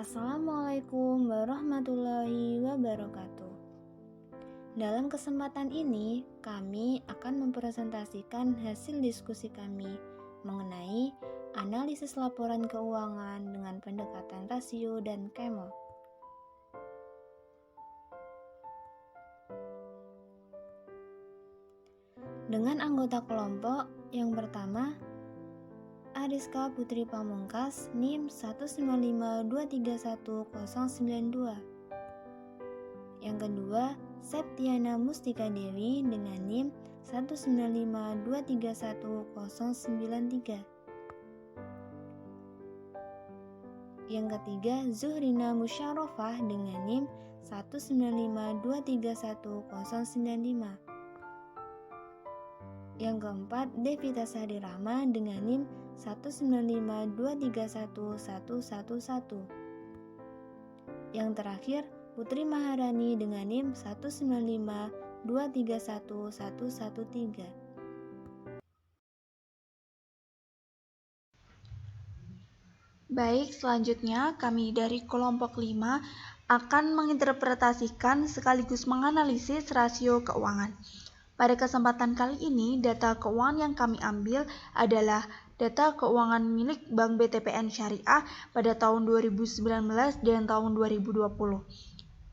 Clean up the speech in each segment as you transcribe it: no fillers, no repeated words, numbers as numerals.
Assalamualaikum warahmatullahi wabarakatuh. Dalam kesempatan ini, kami akan mempresentasikan hasil diskusi kami mengenai analisis laporan keuangan dengan pendekatan rasio dan KEMO. Dengan anggota kelompok yang pertama, Ariska Putri Pamungkas, NIM 195231092. Yang kedua, Septiana Mustika Dewi dengan NIM 195231093. Yang ketiga, Zuhrina Musyarofah dengan NIM 195231095. Yang keempat, Devita Sari Rahma dengan NIM 195231111. Yang terakhir, Putri Maharani dengan NIM 195231113. Baik, selanjutnya kami dari kelompok 5 akan menginterpretasikan sekaligus menganalisis rasio keuangan. Pada kesempatan kali ini, data keuangan yang kami ambil adalah data keuangan milik Bank BTPN Syariah pada tahun 2019 dan tahun 2020.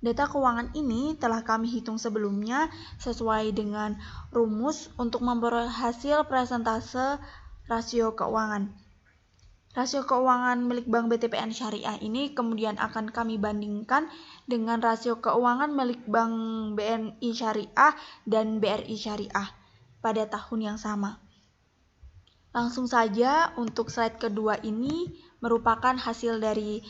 Data keuangan ini telah kami hitung sebelumnya sesuai dengan rumus untuk memperoleh hasil persentase rasio keuangan. Rasio keuangan milik Bank BTPN Syariah ini kemudian akan kami bandingkan dengan rasio keuangan milik Bank BNI Syariah dan BRI Syariah pada tahun yang sama. Langsung saja, untuk slide kedua ini merupakan hasil dari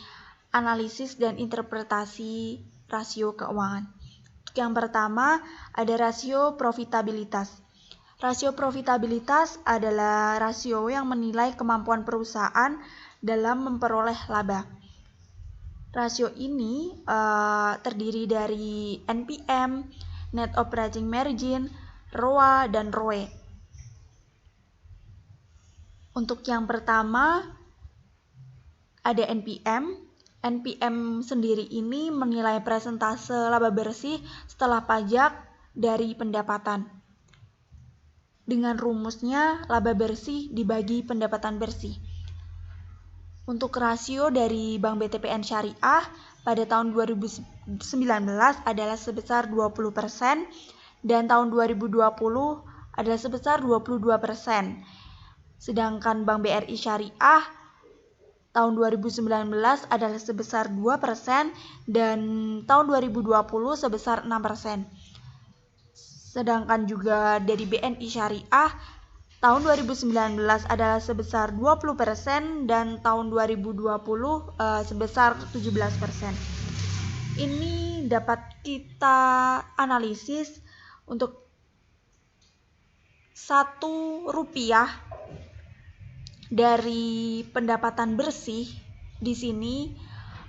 analisis dan interpretasi rasio keuangan. Untuk yang pertama, ada rasio profitabilitas. Rasio profitabilitas adalah rasio yang menilai kemampuan perusahaan dalam memperoleh laba. Rasio ini terdiri dari NPM, Net Operating Margin, ROA, dan ROE. Untuk yang pertama, ada NPM. NPM sendiri ini menilai persentase laba bersih setelah pajak dari pendapatan. Dengan rumusnya, laba bersih dibagi pendapatan bersih. Untuk rasio dari Bank BTPN Syariah pada tahun 2019 adalah sebesar 20% dan tahun 2020 adalah sebesar 22%. Sedangkan Bank BRI Syariah tahun 2019 adalah sebesar 2% dan tahun 2020 sebesar 6%. Sedangkan juga dari BNI Syariah tahun 2019 adalah sebesar 20% dan tahun 2020 sebesar 17%. Ini dapat kita analisis untuk Rp1 dari pendapatan bersih di sini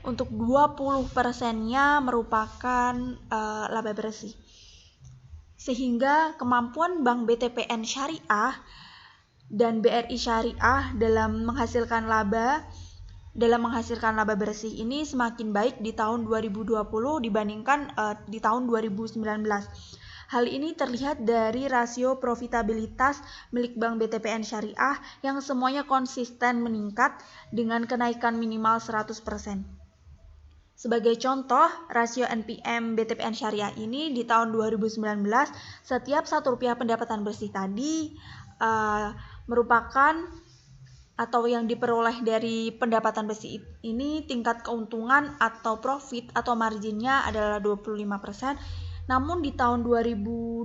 untuk 20%-nya merupakan laba bersih. Sehingga kemampuan Bank BTPN Syariah dan BRI Syariah dalam menghasilkan laba bersih ini semakin baik di tahun 2020 dibandingkan di tahun 2019. Hal ini terlihat dari rasio profitabilitas milik Bank BTPN Syariah yang semuanya konsisten meningkat dengan kenaikan minimal 100%. Sebagai contoh, rasio NPM BTPN Syariah ini di tahun 2019, setiap Rp1 pendapatan bersih tadi merupakan atau yang diperoleh dari pendapatan bersih ini tingkat keuntungan atau profit atau marginnya adalah 25%. Namun di tahun 2020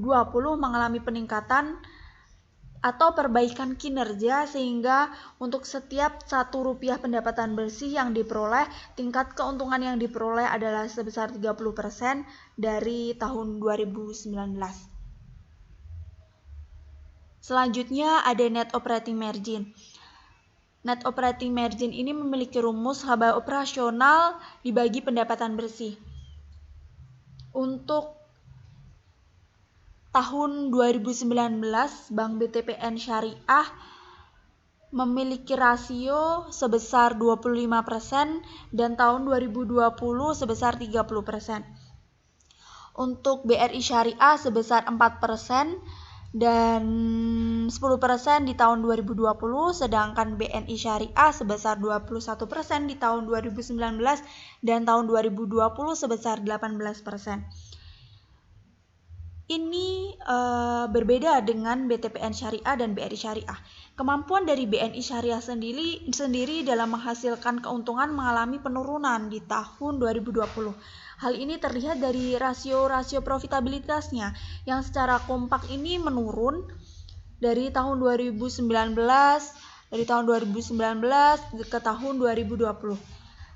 mengalami peningkatan atau perbaikan kinerja sehingga untuk setiap Rp1 pendapatan bersih yang diperoleh, tingkat keuntungan yang diperoleh adalah sebesar 30% dari tahun 2019. Selanjutnya ada Net Operating Margin. Net Operating Margin ini memiliki rumus laba operasional dibagi pendapatan bersih. Untuk tahun 2019, Bank BTPN Syariah memiliki rasio sebesar 25% dan tahun 2020 sebesar 30%. Untuk BRI Syariah sebesar 4% dan 10% di tahun 2020, sedangkan BNI Syariah sebesar 21% di tahun 2019 dan tahun 2020 sebesar 18%. Ini berbeda dengan BTPN Syariah dan BRI Syariah. Kemampuan dari BNI Syariah sendiri dalam menghasilkan keuntungan mengalami penurunan di tahun 2020. Hal ini terlihat dari rasio profitabilitasnya yang secara kompak ini menurun dari tahun 2019 ke tahun 2020.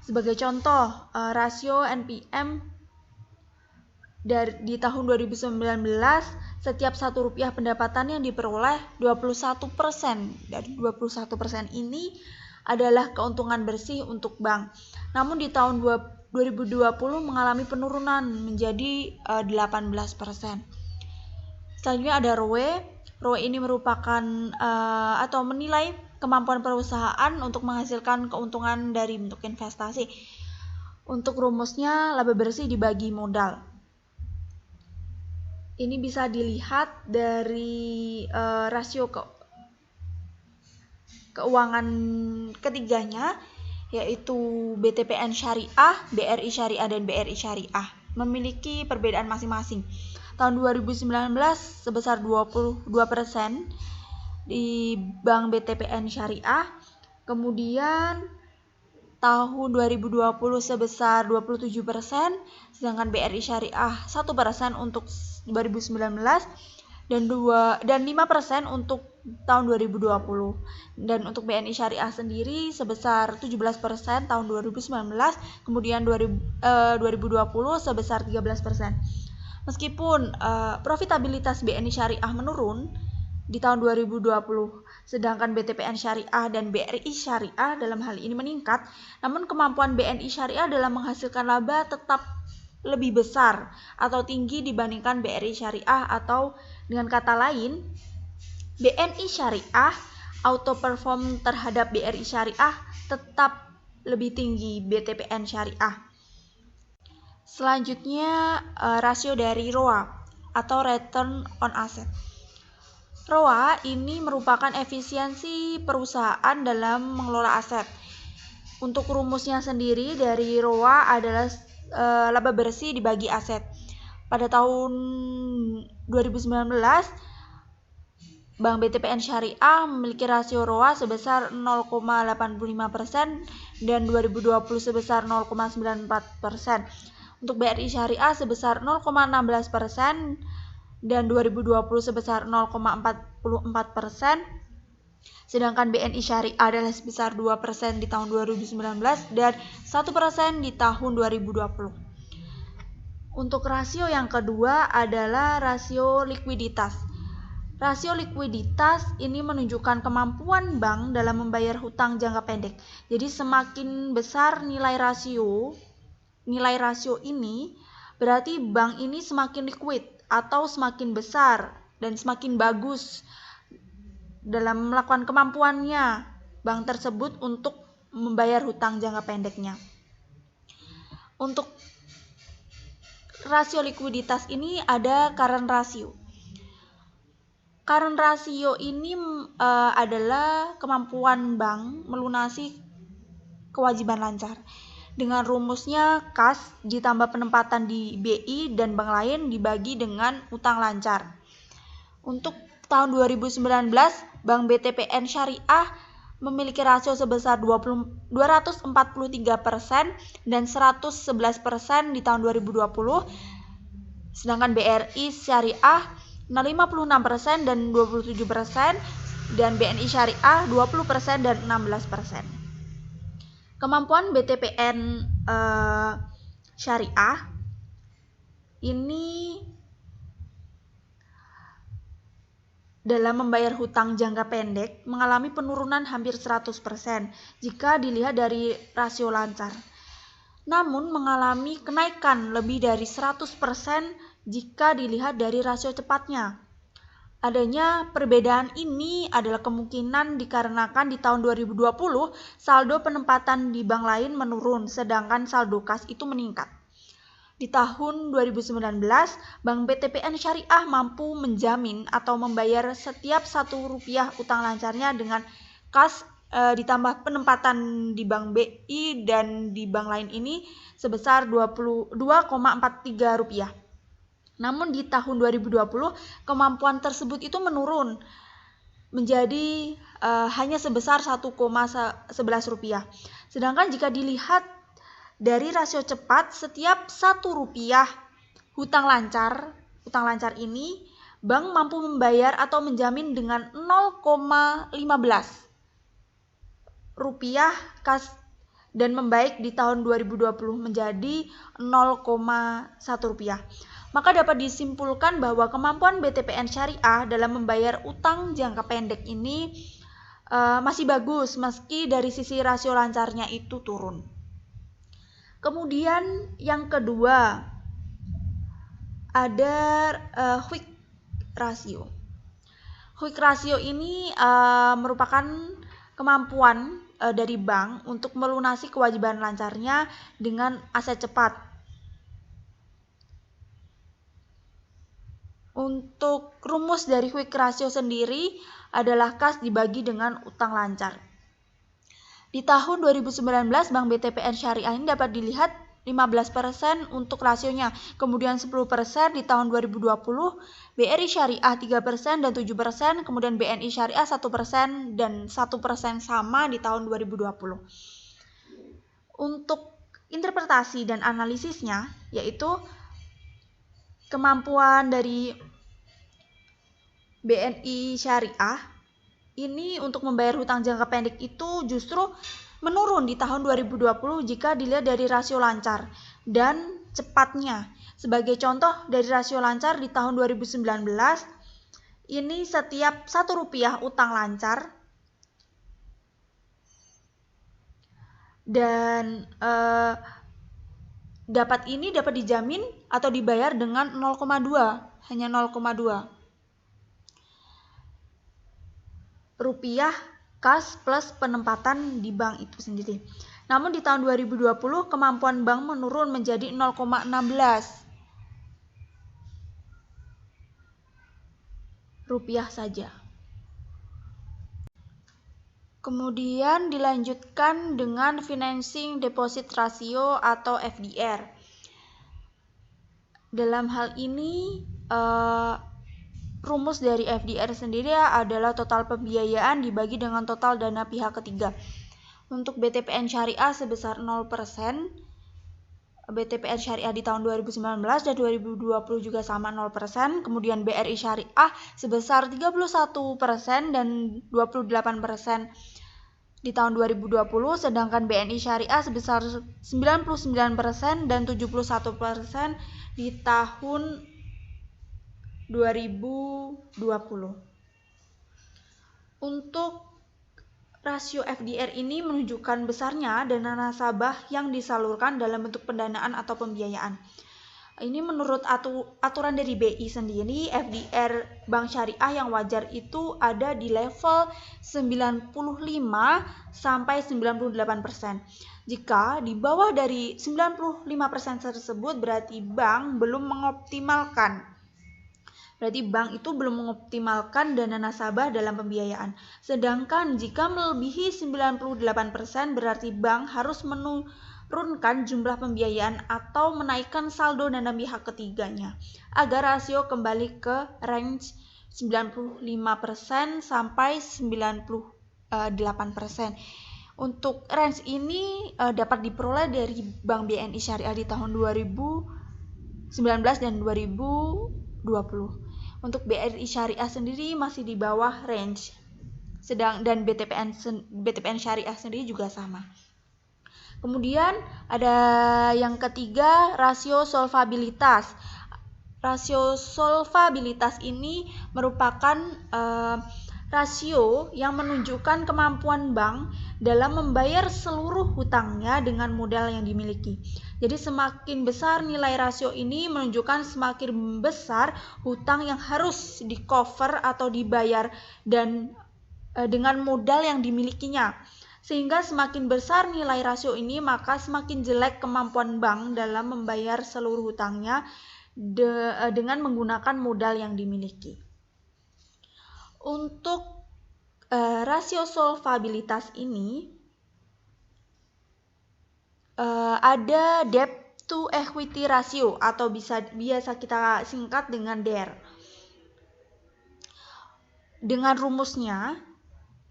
Sebagai contoh, rasio NPM di tahun 2019 setiap Rp1 pendapatan yang diperoleh 21%. Dari 21% ini adalah keuntungan bersih untuk bank. Namun di tahun 2020 mengalami penurunan menjadi 18%. Selanjutnya ada ROE. ROE ini merupakan atau menilai kemampuan perusahaan untuk menghasilkan keuntungan dari bentuk investasi. Untuk rumusnya laba bersih dibagi modal. Ini bisa dilihat dari rasio keuangan ketiganya, yaitu BTPN Syariah, BRI Syariah, dan BRI Syariah. Memiliki perbedaan masing-masing. Tahun 2019 sebesar 22% di Bank BTPN Syariah, kemudian tahun 2020 sebesar 27%, sedangkan BRI Syariah 1% untuk 2019 dan 5% untuk tahun 2020. Dan untuk BNI Syariah sendiri sebesar 17% tahun 2019, kemudian 2020 sebesar 13%. Meskipun profitabilitas BNI Syariah menurun di tahun 2020, sedangkan BTPN Syariah dan BRI Syariah dalam hal ini meningkat, namun kemampuan BNI Syariah dalam menghasilkan laba tetap lebih besar atau tinggi dibandingkan BRI Syariah, atau dengan kata lain, BNI Syariah outperform terhadap BRI Syariah tetap lebih tinggi BTPN Syariah. Selanjutnya rasio dari ROA atau Return on Asset. ROA ini merupakan efisiensi perusahaan dalam mengelola aset. Untuk rumusnya sendiri dari ROA adalah laba bersih dibagi aset. Pada tahun 2019, Bank BTPN Syariah memiliki rasio ROA sebesar 0,85% dan 2020 sebesar 0,94%. Untuk BRI Syariah sebesar 0,16% dan 2020 sebesar 0,44%. Sedangkan BNI Syariah adalah sebesar 2% di tahun 2019 dan 1% di tahun 2020. Untuk rasio yang kedua adalah rasio likuiditas. Rasio likuiditas ini menunjukkan kemampuan bank dalam membayar hutang jangka pendek. Jadi semakin besar nilai rasio ini berarti bank ini semakin liquid atau semakin besar dan semakin bagus dalam melakukan kemampuannya bank tersebut untuk membayar hutang jangka pendeknya. Untuk rasio likuiditas ini ada current ratio. Current ratio ini adalah kemampuan bank melunasi kewajiban lancar. Dengan rumusnya kas ditambah penempatan di BI dan bank lain dibagi dengan utang lancar. Untuk tahun 2019, Bank BTPN Syariah memiliki rasio sebesar 243% dan 111% di tahun 2020. Sedangkan BRI Syariah 56% dan 27% dan BNI Syariah 20% dan 16%. Kemampuan BTPN Syariah ini dalam membayar hutang jangka pendek mengalami penurunan hampir 100% jika dilihat dari rasio lancar. Namun mengalami kenaikan lebih dari 100% jika dilihat dari rasio cepatnya. Adanya perbedaan ini adalah kemungkinan dikarenakan di tahun 2020 saldo penempatan di bank lain menurun, sedangkan saldo kas itu meningkat. Di tahun 2019, Bank BTPN Syariah mampu menjamin atau membayar setiap Rp1 utang lancarnya dengan kas ditambah penempatan di Bank BI dan di bank lain ini sebesar Rp22,43. Namun di tahun 2020 kemampuan tersebut itu menurun menjadi hanya sebesar Rp1,11. Sedangkan jika dilihat dari rasio cepat, setiap Rp1 utang lancar ini bank mampu membayar atau menjamin dengan 0,15 rupiah kas dan membaik di tahun 2020 menjadi 0,1 rupiah. Maka dapat disimpulkan bahwa kemampuan BTPN Syariah dalam membayar utang jangka pendek ini masih bagus meski dari sisi rasio lancarnya itu turun. Kemudian yang kedua ada quick ratio. Quick ratio ini merupakan kemampuan dari bank untuk melunasi kewajiban lancarnya dengan aset cepat. Untuk rumus dari quick ratio sendiri adalah kas dibagi dengan utang lancar. Di tahun 2019 Bank BTPN Syariah ini dapat dilihat 15% untuk rasionya, kemudian 10% di tahun 2020, BRI Syariah 3% dan 7%, kemudian BNI Syariah 1% dan 1% sama di tahun 2020. Untuk interpretasi dan analisisnya yaitu kemampuan dari BNI Syariah ini untuk membayar hutang jangka pendek itu justru menurun di tahun 2020 jika dilihat dari rasio lancar dan cepatnya. Sebagai contoh dari rasio lancar di tahun 2019 ini setiap Rp1 utang lancar dan dapat dijamin atau dibayar dengan 0,2, hanya 0,2 rupiah kas plus penempatan di bank itu sendiri. Namun di tahun 2020 kemampuan bank menurun menjadi 0,16 rupiah saja. Kemudian dilanjutkan dengan financing deposit ratio atau FDR. Dalam hal ini rumus dari FDR sendiri adalah total pembiayaan dibagi dengan total dana pihak ketiga. Untuk BTPN Syariah sebesar 0%, BTPN Syariah di tahun 2019 dan 2020 juga sama 0%, kemudian BRI Syariah sebesar 31% dan 28% di tahun 2020, sedangkan BNI Syariah sebesar 99% dan 71% di tahun 2020. Untuk rasio FDR ini menunjukkan besarnya dana nasabah yang disalurkan dalam bentuk pendanaan atau pembiayaan. Ini menurut aturan dari BI sendiri, FDR Bank Syariah yang wajar itu ada di level 95 sampai 98%. Jika di bawah dari 95% tersebut berarti bank itu belum mengoptimalkan dana nasabah dalam pembiayaan. Sedangkan jika melebihi 98% berarti bank harus menurunkan jumlah pembiayaan atau menaikkan saldo dana pihak ketiganya agar rasio kembali ke range 95% sampai 98%. Untuk range ini dapat diperoleh dari Bank BNI Syariah di tahun 2019 dan 2020. Untuk BRI Syariah sendiri masih di bawah range, dan BTPN Syariah sendiri juga sama. Kemudian ada yang ketiga, rasio solvabilitas. Rasio solvabilitas ini merupakan rasio yang menunjukkan kemampuan bank dalam membayar seluruh hutangnya dengan modal yang dimiliki. Jadi semakin besar nilai rasio ini menunjukkan semakin besar hutang yang harus di-cover atau dibayar dan dengan modal yang dimilikinya. Sehingga semakin besar nilai rasio ini, maka semakin jelek kemampuan bank dalam membayar seluruh hutangnya dengan menggunakan modal yang dimiliki. Untuk rasio solvabilitas ini ada debt to equity ratio atau biasa kita singkat dengan DER. Dengan rumusnya,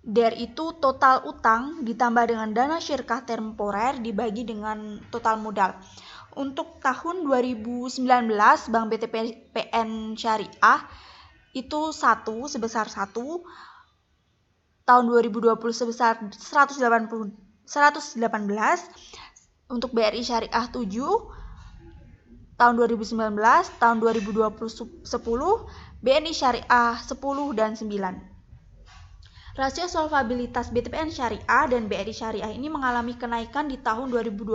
DER itu total utang ditambah dengan dana syirkah temporer dibagi dengan total modal. Untuk tahun 2019, Bank BTPN Syariah itu sebesar 1, tahun 2020 sebesar 118, untuk BRI Syariah 7, tahun 2019, tahun 2020 10, BNI Syariah 10 dan 9. Rasio solvabilitas BTPN Syariah dan BRI Syariah ini mengalami kenaikan di tahun 2020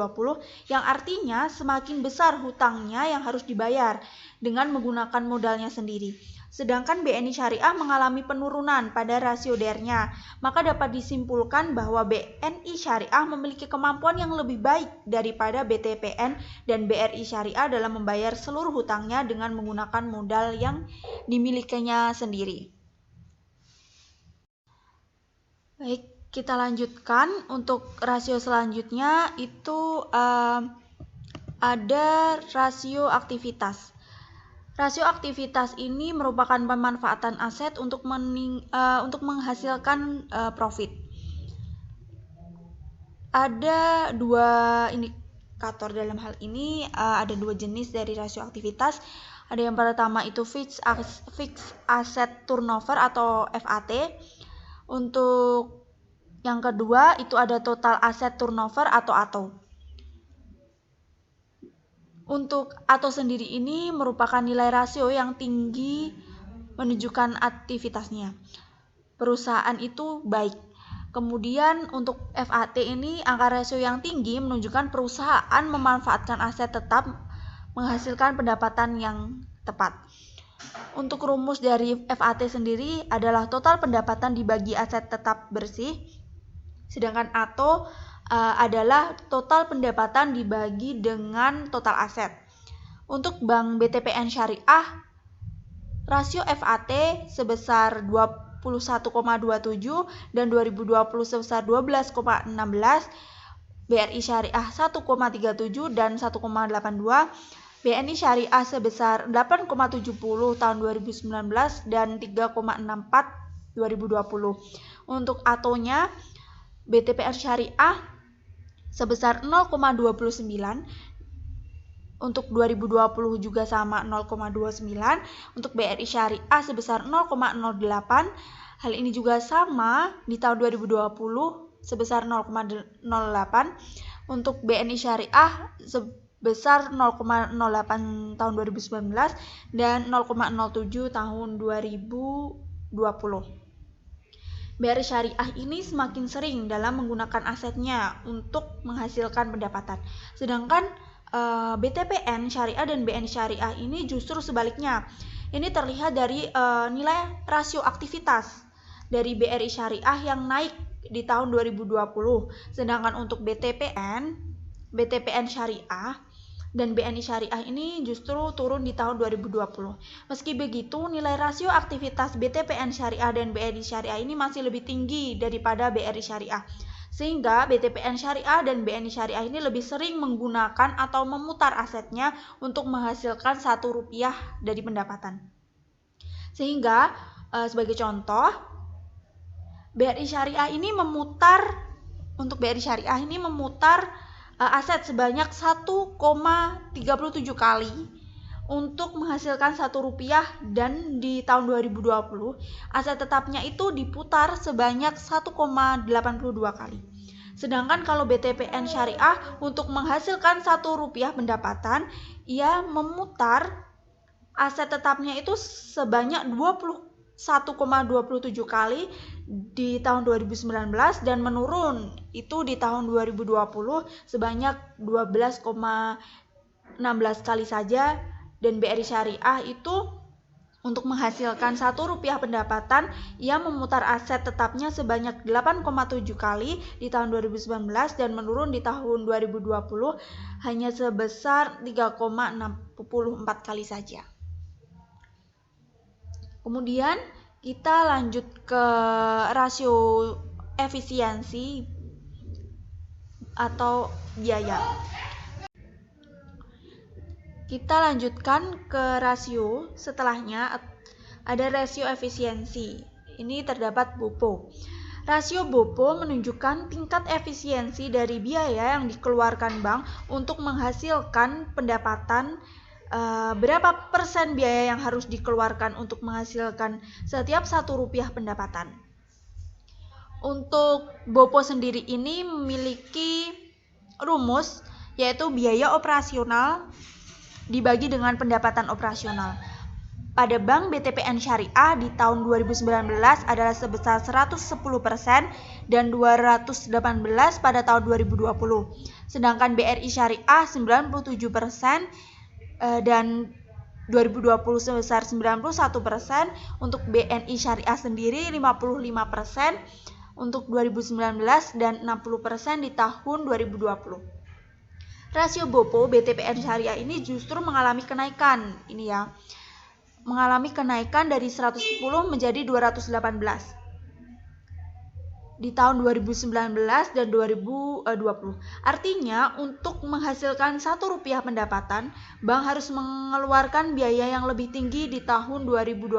yang artinya semakin besar hutangnya yang harus dibayar dengan menggunakan modalnya sendiri. Sedangkan BNI Syariah mengalami penurunan pada rasio DER-nya, maka dapat disimpulkan bahwa BNI Syariah memiliki kemampuan yang lebih baik daripada BTPN dan BRI Syariah dalam membayar seluruh hutangnya dengan menggunakan modal yang dimilikinya sendiri. Baik, kita lanjutkan. Untuk rasio selanjutnya itu ada rasio aktivitas. Rasio aktivitas ini merupakan pemanfaatan aset untuk menghasilkan profit. Ada dua indikator dalam hal ini, ada dua jenis dari rasio aktivitas. Ada yang pertama itu fixed asset turnover atau FAT. Untuk yang kedua itu ada total asset turnover atau ATO. Untuk ATO sendiri ini merupakan nilai rasio yang tinggi menunjukkan aktivitasnya. Perusahaan itu baik. Kemudian untuk FAT ini angka rasio yang tinggi menunjukkan perusahaan memanfaatkan aset tetap menghasilkan pendapatan yang tepat. Untuk rumus dari FAT sendiri adalah total pendapatan dibagi aset tetap bersih, sedangkan ATO adalah total pendapatan dibagi dengan total aset. Untuk Bank BTPN Syariah, rasio FAT sebesar 21,27 dan 2020 sebesar 12,16, BRI Syariah 1,37 dan 1,82, BNI Syariah sebesar 8,70 tahun 2019 dan 3,64 2020. Untuk ATO-nya BTPN Syariah sebesar 0,29, untuk 2020 juga sama 0,29, untuk BRI Syariah sebesar 0,08. Hal ini juga sama di tahun 2020 sebesar 0,08, untuk BNI Syariah sebesar 0,08 tahun 2019 dan 0,07 tahun 2020. BRI Syariah ini semakin sering dalam menggunakan asetnya untuk menghasilkan pendapatan. Sedangkan BTPN Syariah dan BNI Syariah ini justru sebaliknya. Ini terlihat dari nilai rasio aktivitas dari BRI Syariah yang naik di tahun 2020. Sedangkan untuk BTPN Syariah dan BNI Syariah ini justru turun di tahun 2020. Meski begitu, nilai rasio aktivitas BTPN Syariah dan BNI Syariah ini masih lebih tinggi daripada BRI Syariah. Sehingga BTPN Syariah dan BNI Syariah ini lebih sering menggunakan atau memutar asetnya untuk menghasilkan Rp1 dari pendapatan. Sehingga sebagai contoh, BRI Syariah ini memutar aset sebanyak 1,37 kali untuk menghasilkan Rp1, dan di tahun 2020 aset tetapnya itu diputar sebanyak 1,82 kali. Sedangkan kalau BTPN Syariah untuk menghasilkan Rp1 pendapatan, ia memutar aset tetapnya itu sebanyak 20 1,27 kali di tahun 2019 dan menurun itu di tahun 2020 sebanyak 12,16 kali saja. Dan BRI Syariah itu untuk menghasilkan Rp1 pendapatan, ia memutar aset tetapnya sebanyak 8,7 kali di tahun 2019 dan menurun di tahun 2020 hanya sebesar 3,64 kali saja. Kemudian kita lanjut ke rasio efisiensi atau biaya. Kita lanjutkan ke rasio, setelahnya ada rasio efisiensi. Ini terdapat BOPO. Rasio BOPO menunjukkan tingkat efisiensi dari biaya yang dikeluarkan bank untuk menghasilkan pendapatan. Berapa persen biaya yang harus dikeluarkan untuk menghasilkan setiap Rp1 pendapatan. Untuk BOPO sendiri ini memiliki rumus, yaitu biaya operasional dibagi dengan pendapatan operasional. Pada Bank BTPN Syariah di tahun 2019 adalah sebesar 110% dan 218% pada tahun 2020. Sedangkan BRI Syariah 97% dan 2020 sebesar 91%, untuk BNI Syariah sendiri 55% untuk 2019 dan 60% di tahun 2020. Rasio BOPO BTPN Syariah ini justru mengalami kenaikan, mengalami kenaikan dari 110 menjadi 218 di tahun 2019 dan 2020. Artinya untuk menghasilkan Rp1 pendapatan, bank harus mengeluarkan biaya yang lebih tinggi di tahun 2020.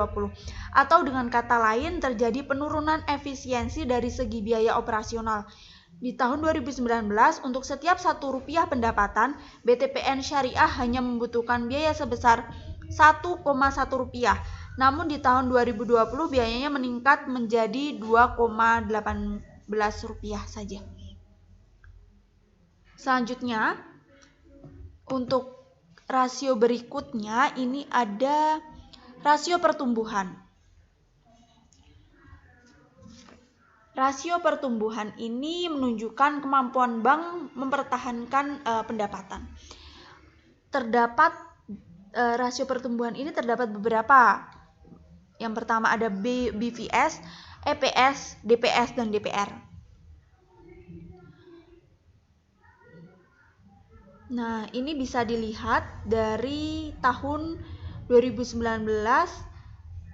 Atau dengan kata lain terjadi penurunan efisiensi dari segi biaya operasional. Di tahun 2019 untuk setiap Rp1 pendapatan, BTPN Syariah hanya membutuhkan biaya sebesar Rp1,1. Namun di tahun 2020 biayanya meningkat menjadi Rp2,18 saja. Selanjutnya, untuk rasio berikutnya ini ada rasio pertumbuhan. Rasio pertumbuhan ini menunjukkan kemampuan bank mempertahankan pendapatan. Terdapat rasio pertumbuhan ini terdapat beberapa. Yang pertama ada BVS, EPS, DPS, dan DPR. Nah, ini bisa dilihat dari tahun 2019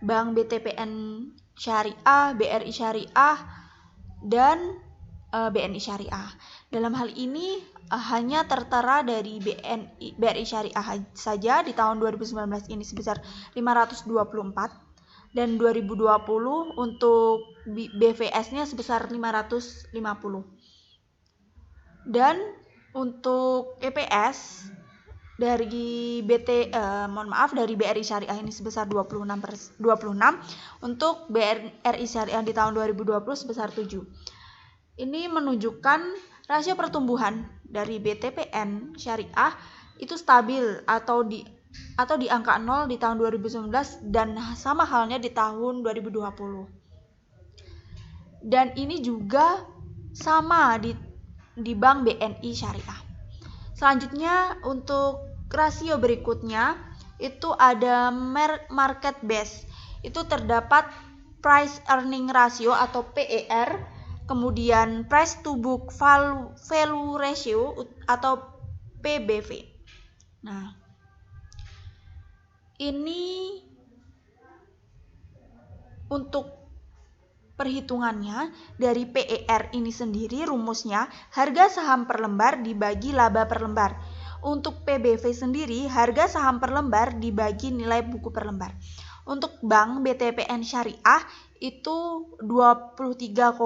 Bank BTPN Syariah, BRI Syariah, dan BNI Syariah. Dalam hal ini hanya tertera dari BRI Syariah saja di tahun 2019 ini sebesar 524 dan 2020 untuk BVS-nya sebesar 550. Dan untuk EPS dari dari BRI Syariah ini sebesar 26, untuk BRI Syariah di tahun 2020 sebesar 7. Ini menunjukkan rasio pertumbuhan dari BTPN Syariah itu stabil atau di angka 0 di tahun 2019 dan sama halnya di tahun 2020. Dan ini juga sama di Bank BNI Syariah. Selanjutnya untuk rasio berikutnya itu ada market base. Itu terdapat price earning ratio atau PER, kemudian price to book value ratio atau PBV. Nah, ini untuk perhitungannya dari PER ini sendiri rumusnya harga saham per lembar dibagi laba per lembar. Untuk PBV sendiri harga saham per lembar dibagi nilai buku per lembar. Untuk Bank BTPN Syariah itu 23,25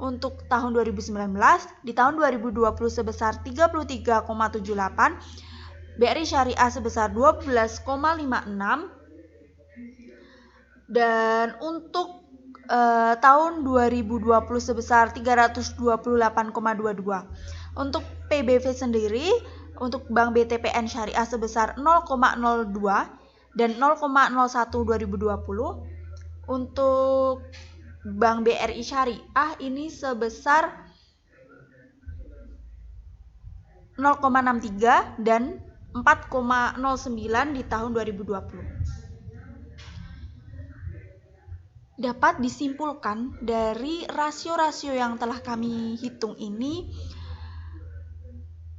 untuk tahun 2019, di tahun 2020 sebesar 33,78, BRI Syariah sebesar 12,56, dan untuk tahun 2020 sebesar 328,22. Untuk PBV sendiri untuk Bank BTPN Syariah sebesar 0,02 dan 0,01 2020. Untuk Bank BRI Syariah ini sebesar 0,63 dan 4,09 di tahun 2020. Dapat disimpulkan dari rasio-rasio yang telah kami hitung ini,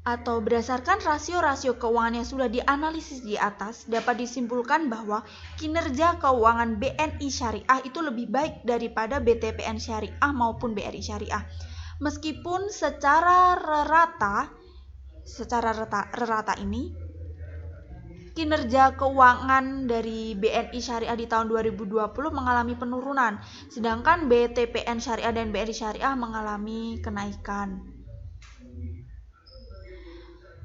atau berdasarkan rasio-rasio keuangan yang sudah dianalisis di atas, dapat disimpulkan bahwa kinerja keuangan BNI Syariah itu lebih baik daripada BTPN Syariah maupun BRI Syariah. Meskipun secara rata ini, kinerja keuangan dari BNI Syariah di tahun 2020 mengalami penurunan, sedangkan BTPN Syariah dan BRI Syariah mengalami kenaikan.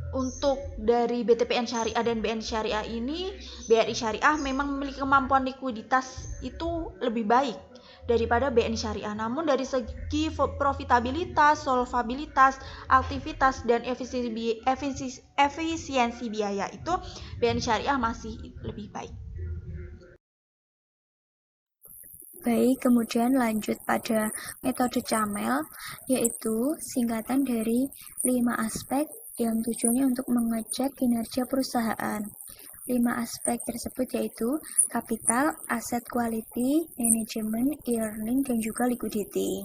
Untuk dari BTPN Syariah dan BNI Syariah ini, BRI Syariah memang memiliki kemampuan likuiditas itu lebih baik daripada BNI Syariah. Namun dari segi profitabilitas, solvabilitas, aktivitas, dan efisiensi biaya itu BNI Syariah masih lebih baik. Baik, kemudian lanjut pada metode CAMEL, yaitu singkatan dari 5 aspek yang tujuannya untuk mengecek kinerja perusahaan. 5 aspek tersebut yaitu kapital, aset quality, manajemen, earning, dan juga liquidity.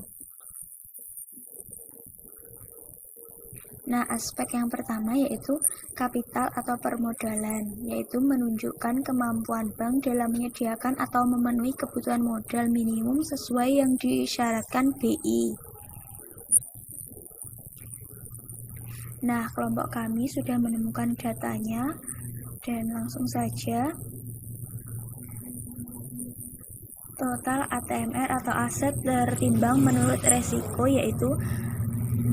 Nah, aspek yang pertama yaitu kapital atau permodalan, yaitu menunjukkan kemampuan bank dalam menyediakan atau memenuhi kebutuhan modal minimum sesuai yang disyaratkan BI. Nah, kelompok kami sudah menemukan datanya dan langsung saja. Total ATMR atau aset tertimbang menurut resiko yaitu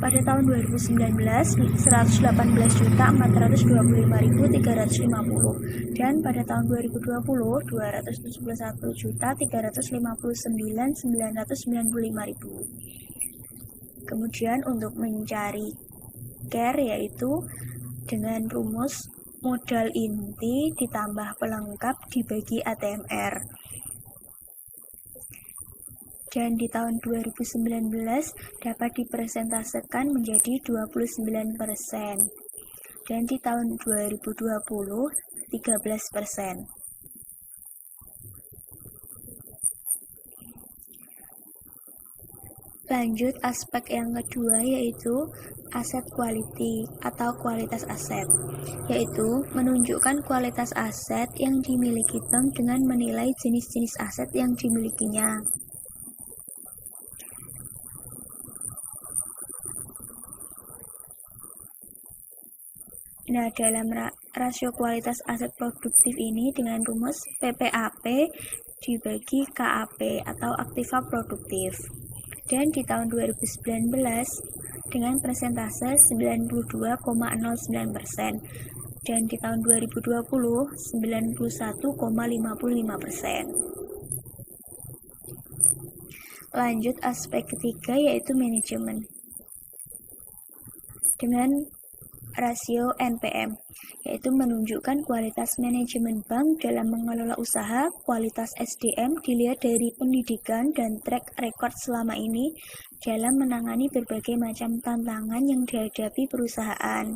pada tahun 2019 118.425.350 dan pada tahun 2020 271.359.995.000. Kemudian untuk mencari CARE yaitu dengan rumus modal inti ditambah pelengkap dibagi ATMR. Dan di tahun 2019 dapat dipresentasekan menjadi 29%. Dan di tahun 2020 13%. Lanjut aspek yang kedua yaitu aset quality atau kualitas aset, yaitu menunjukkan kualitas aset yang dimiliki bank dengan menilai jenis-jenis aset yang dimilikinya. Nah, dalam rasio kualitas aset produktif ini dengan rumus PPAP dibagi KAP atau aktiva produktif. Dan di tahun 2019 dengan persentase 92,09% dan di tahun 2020 91,55%. Lanjut aspek ketiga yaitu manajemen. Dengan rasio NPM, yaitu menunjukkan kualitas manajemen bank dalam mengelola usaha. Kualitas SDM dilihat dari pendidikan dan track record selama ini dalam menangani berbagai macam tantangan yang dihadapi perusahaan.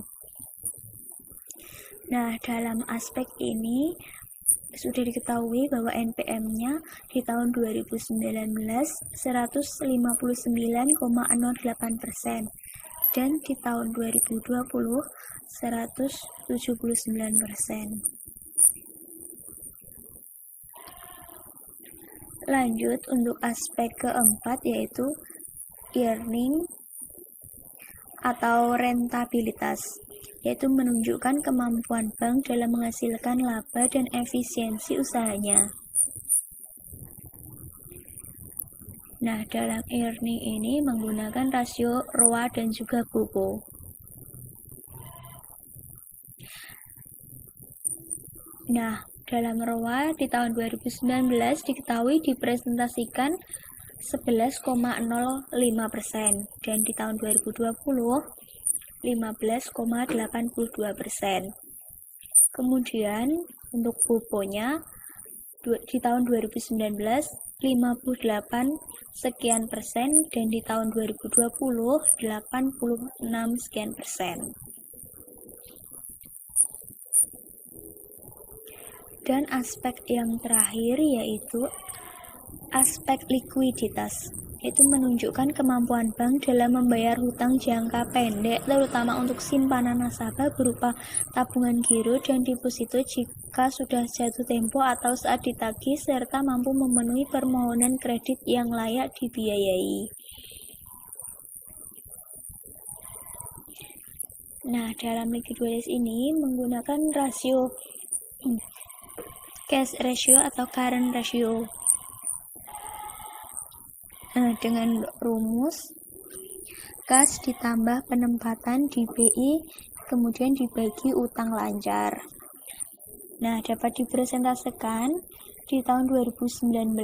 Nah, dalam aspek ini sudah diketahui bahwa NPM-nya di tahun 2019 159,08%. Dan di tahun 2020 179%. Lanjut untuk aspek keempat yaitu earning atau rentabilitas, yaitu menunjukkan kemampuan bank dalam menghasilkan laba dan efisiensi usahanya. Nah, dalam earning ini menggunakan rasio ROA dan juga BOBO. Nah, dalam ROA di tahun 2019 diketahui dipresentasikan 11,05% dan di tahun 2020 15,82%. Kemudian Untuk boponya di tahun 2019 58 sekian persen, dan di tahun 2020 86 sekian persen. Dan aspek yang terakhir yaitu aspek likuiditas, yaitu menunjukkan kemampuan bank dalam membayar hutang jangka pendek, terutama untuk simpanan nasabah berupa tabungan giro dan deposito jika sudah jatuh tempo atau saat ditagih, serta mampu memenuhi permohonan kredit yang layak dibiayai. Nah, dalam likuiditas ini menggunakan rasio cash ratio atau current ratio. Dengan rumus kas ditambah penempatan di BI kemudian dibagi utang lancar. Nah, dapat dipresentasikan di tahun 2019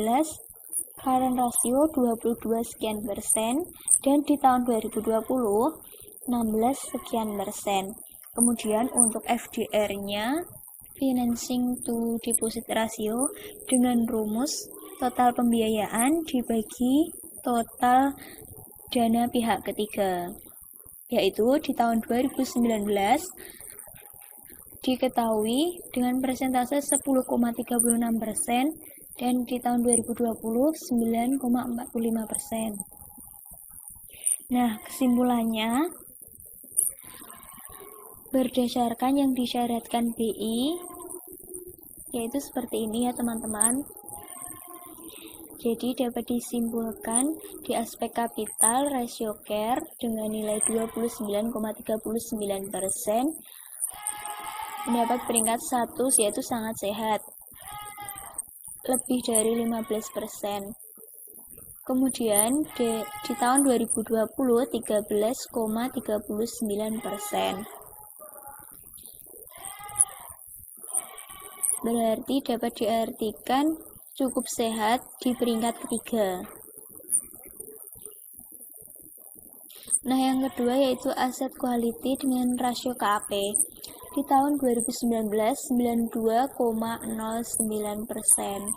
current ratio 22 sekian persen, dan di tahun 2020 16 sekian persen. Kemudian untuk FDR-nya financing to deposit ratio dengan rumus total pembiayaan dibagi total dana pihak ketiga, yaitu di tahun 2019 diketahui dengan persentase 10,36% dan di tahun 2020 9,45%. Nah, kesimpulannya berdasarkan yang disyaratkan BI yaitu seperti ini ya teman-teman. Jadi dapat disimpulkan di aspek kapital rasio CARE dengan nilai 29,39% mendapat peringkat 1 yaitu sangat sehat, lebih dari 15%. Kemudian di tahun 2020 13,39%. Berarti dapat diartikan cukup sehat di peringkat ketiga. Nah, yang kedua yaitu aset quality dengan rasio KAP. Di tahun 2019 92,09%.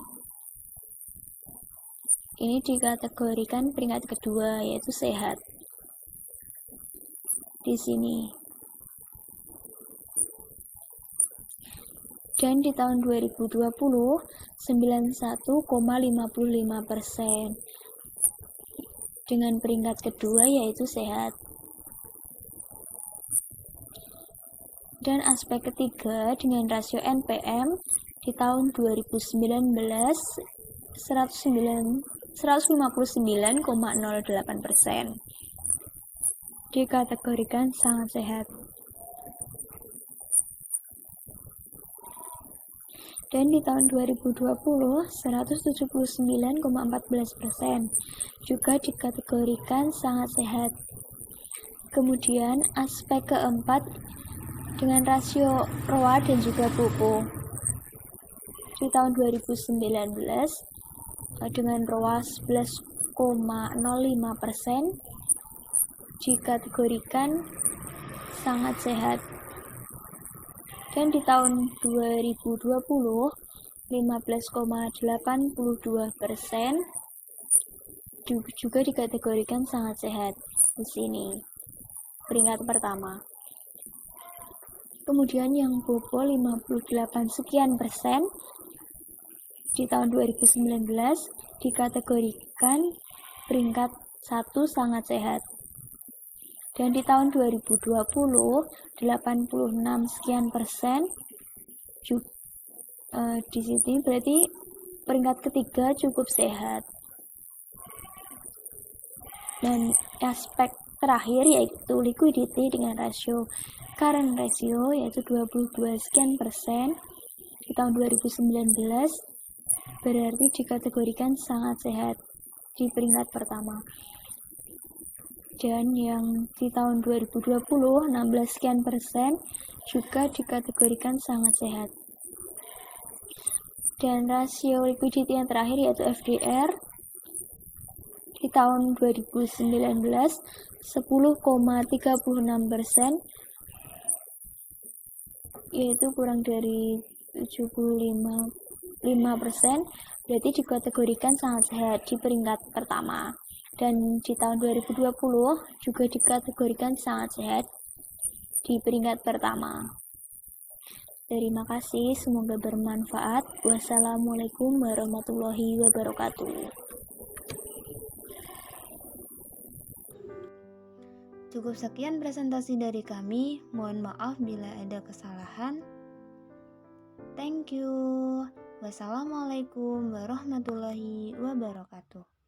Ini dikategorikan peringkat kedua yaitu sehat. Di sini. Dan di tahun 2020 91,55% dengan peringkat kedua yaitu sehat. Dan aspek ketiga dengan rasio NPM di tahun 2019 159,08%. Dikategorikan sangat sehat. Dan di tahun 2020 179,14% juga dikategorikan sangat sehat. Kemudian aspek keempat dengan rasio ROA dan juga BOPO. Di tahun 2019 dengan ROA 11,05% dikategorikan sangat sehat. Dan di tahun 2020 15,82% juga dikategorikan sangat sehat. Di sini peringkat pertama. Kemudian yang BOPO 58 sekian persen di tahun 2019 dikategorikan peringkat 1 sangat sehat. Dan di tahun 2020 86 sekian persen di sini berarti peringkat ketiga cukup sehat. Dan aspek terakhir yaitu liquidity dengan rasio current ratio yaitu 22 sekian persen di tahun 2019 berarti dikategorikan sangat sehat di peringkat pertama. Dan yang di tahun 2020 16 sekian persen juga dikategorikan sangat sehat. Dan rasio liquidity yang terakhir yaitu FDR di tahun 2019 10,36%, yaitu kurang dari 75% berarti dikategorikan sangat sehat di peringkat pertama. Dan di tahun 2020 juga dikategorikan sangat sehat di peringkat pertama. Terima kasih, semoga bermanfaat. Wassalamualaikum warahmatullahi wabarakatuh. Cukup sekian presentasi dari kami. Mohon maaf bila ada kesalahan. Thank you. Wassalamualaikum warahmatullahi wabarakatuh.